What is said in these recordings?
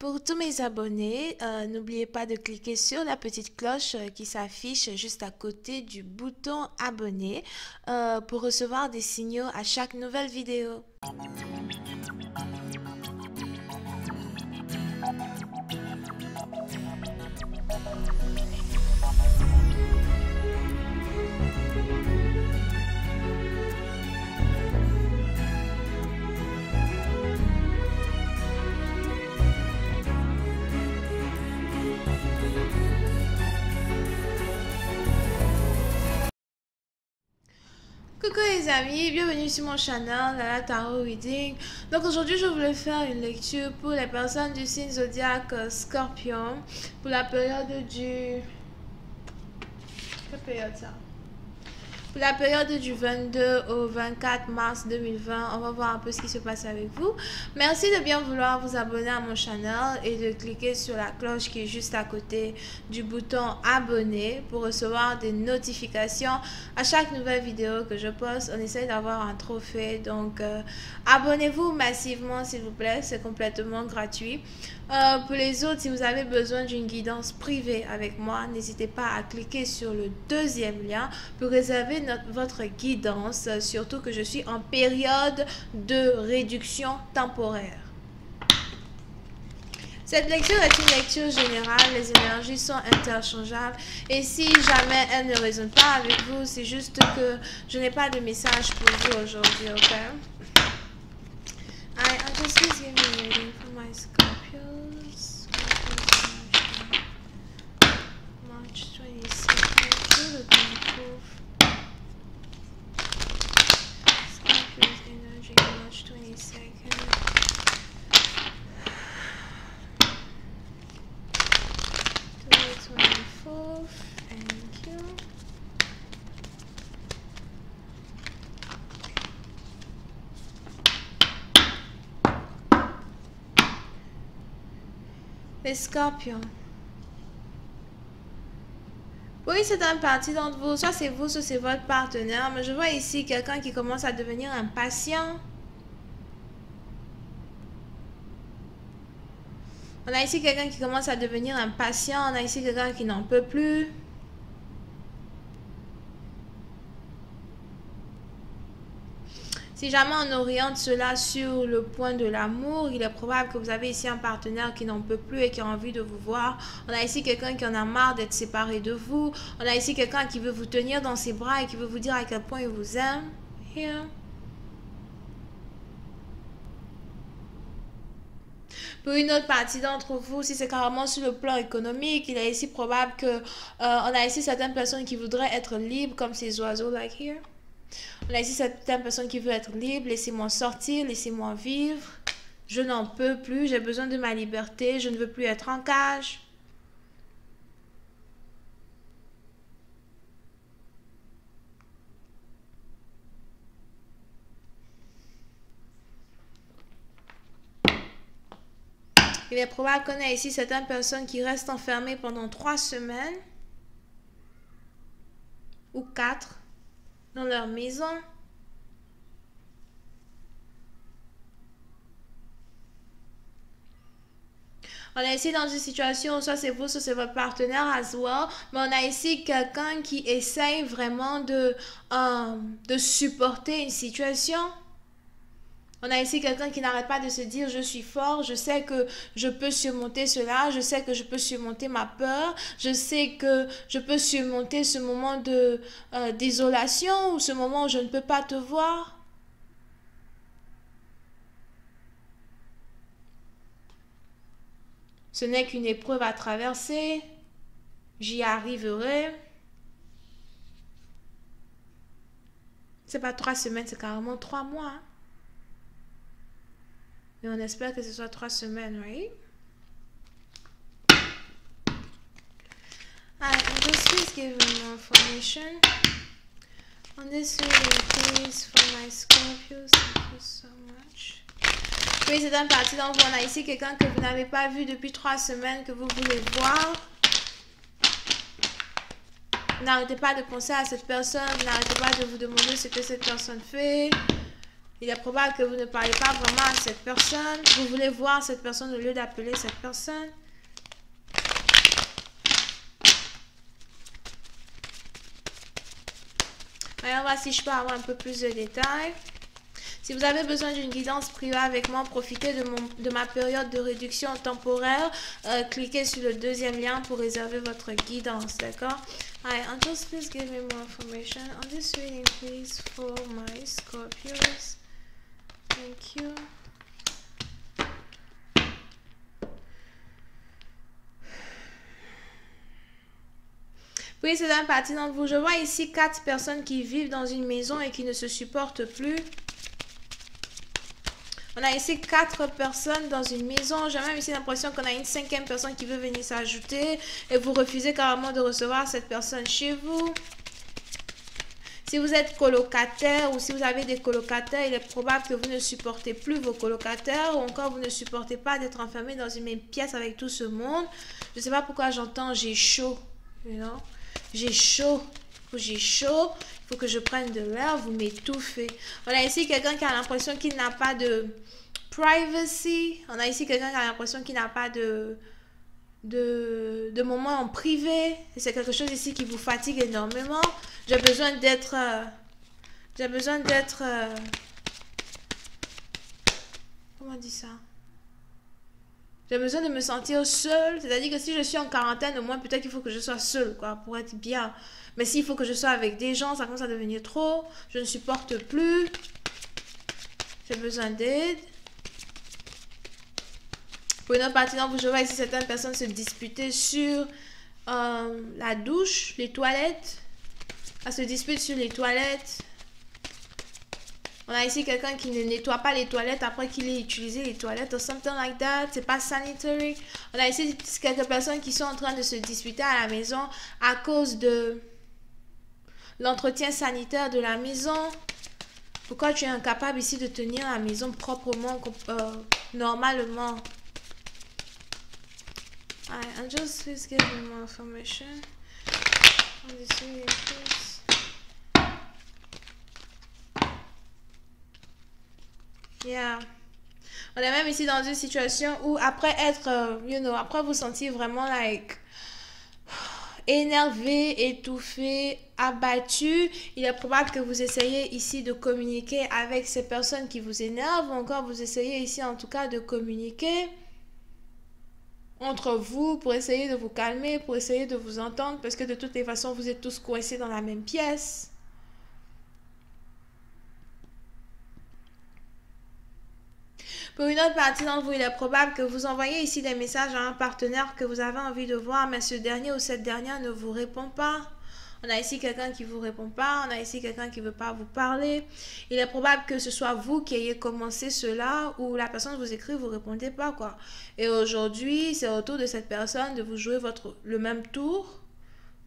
Pour tous mes abonnés, n'oubliez pas de cliquer sur la petite cloche qui s'affiche juste à côté du bouton abonner pour recevoir des signaux à chaque nouvelle vidéo. Coucou les amis, bienvenue sur mon channel Lala Tarot Reading. Donc aujourd'hui je voulais faire une lecture pour les personnes du signe zodiaque Scorpion pour la période du... Quelle période ça? Pour la période du 22 au 24 mars 2020, on va voir un peu ce qui se passe avec vous. Merci de bien vouloir vous abonner à mon channel et de cliquer sur la cloche qui est juste à côté du bouton abonner pour recevoir des notifications à chaque nouvelle vidéo que je poste. On essaie d'avoir un trophée, donc abonnez-vous massivement s'il vous plaît, c'est complètement gratuit. Pour les autres, si vous avez besoin d'une guidance privée avec moi, n'hésitez pas à cliquer sur le deuxième lien pour réserver votre guidance, surtout que je suis en période de réduction temporaire. Cette lecture est une lecture générale, les énergies sont interchangeables et si jamais elles ne résonnent pas avec vous, c'est juste que je n'ai pas de message pour vous aujourd'hui, ok? I just please give me a reading for my Scorpios. March 22nd to the 24th. Scorpios energy, March 22nd. To the 24th. Thank you. Les scorpions. Oui, c'est une partie d'entre vous, soit c'est vous, soit c'est votre partenaire, mais je vois ici quelqu'un qui commence à devenir impatient. On a ici quelqu'un qui commence à devenir impatient, on a ici quelqu'un qui n'en peut plus. Si jamais on oriente cela sur le point de l'amour, il est probable que vous avez ici un partenaire qui n'en peut plus et qui a envie de vous voir. On a ici quelqu'un qui en a marre d'être séparé de vous. On a ici quelqu'un qui veut vous tenir dans ses bras et qui veut vous dire à quel point il vous aime. Here. Pour une autre partie d'entre vous, si c'est carrément sur le plan économique, il est ici probable que on a ici certaines personnes qui voudraient être libres comme ces oiseaux like here. On a ici certaines personnes qui veulent être libres. Laissez-moi sortir, laissez-moi vivre. Je n'en peux plus, j'ai besoin de ma liberté. Je ne veux plus être en cage. Il est probable qu'on ait ici certaines personnes qui restent enfermées pendant 3 semaines ou 4 dans leur maison. On est ici dans une situation où soit c'est vous, soit c'est votre partenaire as well. Mais on a ici quelqu'un qui essaye vraiment de supporter une situation. On a ici quelqu'un qui n'arrête pas de se dire je suis fort, je sais que je peux surmonter cela, je sais que je peux surmonter ma peur, je sais que je peux surmonter ce moment d'isolation ou ce moment où je ne peux pas te voir. Ce n'est qu'une épreuve à traverser, j'y arriverai. C'est pas 3 semaines, c'est carrément 3 mois. Hein? Mais on espère que ce soit 3 semaines, right? Alright, I'm just please give me more information on this reading, please, for my Scorpios. Thank you so much. Oui, c'est une partie d'entre vous. On a ici quelqu'un que vous n'avez pas vu depuis 3 semaines, que vous voulez voir. N'arrêtez pas de penser à cette personne. N'arrêtez pas de vous demander ce que cette personne fait. Il est probable que vous ne parlez pas vraiment à cette personne. Vous voulez voir cette personne au lieu d'appeler cette personne. Voyons voir si je peux avoir un peu plus de détails. Si vous avez besoin d'une guidance privée avec moi, profitez de ma période de réduction temporaire. Cliquez sur le deuxième lien pour réserver votre guidance, d'accord? Alright, Angels, please give me more information on this reading, please, for my Scorpios. Thank you. Oui, c'est une partie d'entre vous. Je vois ici 4 personnes qui vivent dans une maison et qui ne se supportent plus. On a ici 4 personnes dans une maison. J'ai même ici l'impression qu'on a une 5e personne qui veut venir s'ajouter. Et vous refusez carrément de recevoir cette personne chez vous. Si vous êtes colocataire ou si vous avez des colocataires, il est probable que vous ne supportez plus vos colocataires. Ou encore vous ne supportez pas d'être enfermé dans une même pièce avec tout ce monde. Je ne sais pas pourquoi j'entends j'ai chaud. You know? J'ai chaud. J'ai chaud. Il faut que je prenne de l'air. Vous m'étouffez. On a ici quelqu'un qui a l'impression qu'il n'a pas de privacy. On a ici quelqu'un qui a l'impression qu'il n'a pas de moments en privé. C'est quelque chose ici qui vous fatigue énormément. J'ai besoin d'être... comment on dit ça? J'ai besoin de me sentir seule. C'est-à-dire que si je suis en quarantaine, au moins peut-être qu'il faut que je sois seule, quoi, pour être bien. Mais s'il faut que je sois avec des gens, ça commence à devenir trop. Je ne supporte plus. J'ai besoin d'aide. Pour une autre partie d'entre vous, je vois ici certaines personnes se disputer sur la douche, les toilettes. Elle se dispute sur les toilettes. On a ici quelqu'un qui ne nettoie pas les toilettes après qu'il ait utilisé les toilettes ou something like that. C'est pas sanitary. On a ici quelques personnes qui sont en train de se disputer à la maison à cause de l'entretien sanitaire de la maison. Pourquoi tu es incapable ici de tenir la maison proprement, normalement? I'm just please give me more information on this reading, please. Yeah. On est même ici dans une situation où après être, après vous sentir vraiment like énervé, étouffé, abattu, il est probable que vous essayez ici de communiquer avec ces personnes qui vous énervent ou encore vous essayez ici en tout cas de communiquer entre vous pour essayer de vous calmer, pour essayer de vous entendre parce que de toutes les façons vous êtes tous coincés dans la même pièce. Pour une autre partie d'entre vous, il est probable que vous envoyez ici des messages à un partenaire que vous avez envie de voir, mais ce dernier ou cette dernière ne vous répond pas. On a ici quelqu'un qui ne vous répond pas, on a ici quelqu'un qui ne veut pas vous parler. Il est probable que ce soit vous qui ayez commencé cela ou la personne vous écrit, vous ne répondez pas, quoi. Et aujourd'hui, c'est au tour de cette personne de vous jouer le même tour.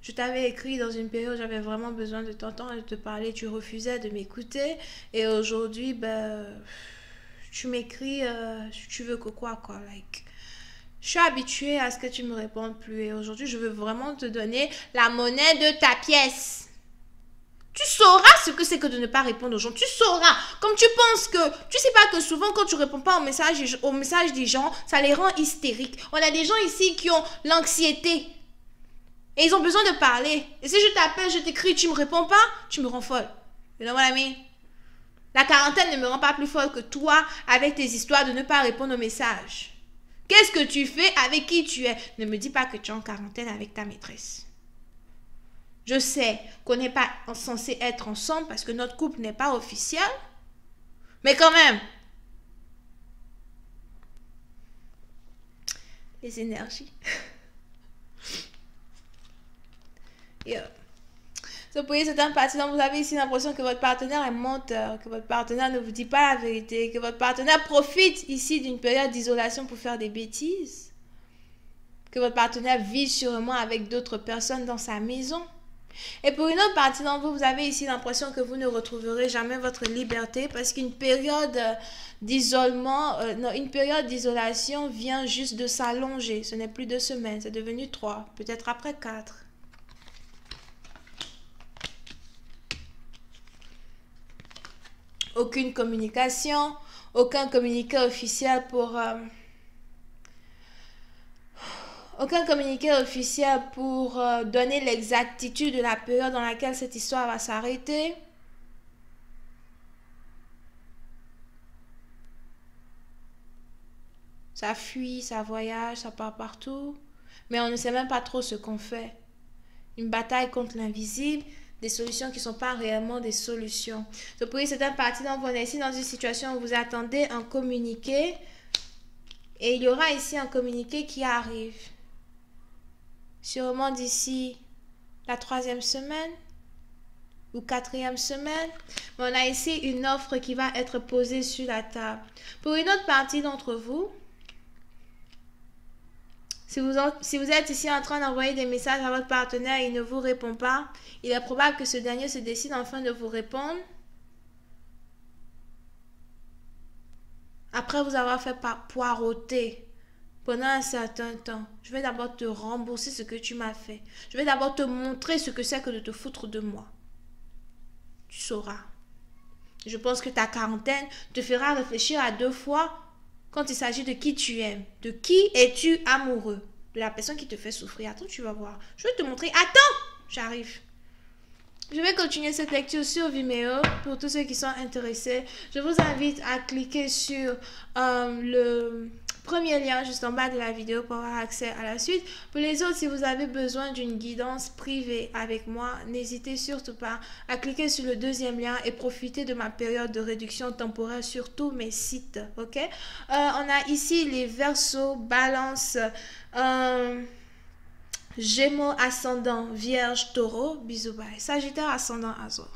Je t'avais écrit dans une période où j'avais vraiment besoin de t'entendre et de te parler, tu refusais de m'écouter. Et aujourd'hui, tu m'écris, tu veux que quoi, like. Je suis habituée à ce que tu me répondes plus. Et aujourd'hui, je veux vraiment te donner la monnaie de ta pièce. Tu sauras ce que c'est que de ne pas répondre aux gens. Tu sauras. Comme tu penses que... Tu sais pas que souvent, quand tu réponds pas au message des gens, ça les rend hystériques. On a des gens ici qui ont l'anxiété. Et ils ont besoin de parler. Et si je t'appelle, je t'écris, tu me réponds pas, tu me rends folle. You know what I mean? La quarantaine ne me rend pas plus folle que toi avec tes histoires de ne pas répondre aux messages. Qu'est-ce que tu fais? Avec qui tu es? Ne me dis pas que tu es en quarantaine avec ta maîtresse. Je sais qu'on n'est pas censé être ensemble parce que notre couple n'est pas officiel. Mais quand même. Les énergies. Yeah. So, pour certaines parties dont vous avez ici l'impression que votre partenaire est menteur, que votre partenaire ne vous dit pas la vérité, que votre partenaire profite ici d'une période d'isolation pour faire des bêtises, que votre partenaire vit sûrement avec d'autres personnes dans sa maison. Et pour une autre partie d'entre vous, vous avez ici l'impression que vous ne retrouverez jamais votre liberté parce qu'une période d'isolement, une période d'isolation vient juste de s'allonger. Ce n'est plus 2 semaines, c'est devenu 3, peut-être après 4. aucune communication, aucun communiqué officiel pour... aucun communiqué officiel pour donner l'exactitude de la période dans laquelle cette histoire va s'arrêter. Ça fuit, ça voyage, ça part partout. Mais on ne sait même pas trop ce qu'on fait. Une bataille contre l'invisible, des solutions qui ne sont pas réellement des solutions. Donc pour certaines parties, donc, vous êtes ici dans une situation où vous attendez un communiqué. Et il y aura ici un communiqué qui arrive. Sûrement d'ici la 3e semaine ou 4e semaine. Mais on a ici une offre qui va être posée sur la table. Pour une autre partie d'entre vous, si vous êtes ici en train d'envoyer des messages à votre partenaire et il ne vous répond pas, il est probable que ce dernier se décide enfin de vous répondre après vous avoir fait poireauter pendant un certain temps. Je vais d'abord te rembourser ce que tu m'as fait. Je vais d'abord te montrer ce que c'est que de te foutre de moi. Tu sauras. Je pense que ta quarantaine te fera réfléchir à 2 fois quand il s'agit de qui tu aimes. De qui es-tu amoureux? De la personne qui te fait souffrir. Attends, tu vas voir. Je vais te montrer. Attends, j'arrive. Je vais continuer cette lecture sur Vimeo pour tous ceux qui sont intéressés. Je vous invite à cliquer sur le premier lien juste en bas de la vidéo pour avoir accès à la suite. Pour les autres, si vous avez besoin d'une guidance privée avec moi, n'hésitez surtout pas à cliquer sur le 2e lien et profiter de ma période de réduction temporaire sur tous mes sites. Ok? On a ici les Verseaux, Balance, Gémeaux, ascendant, Vierge, Taureau, bisous, bye. Sagittaire, ascendant, Azur.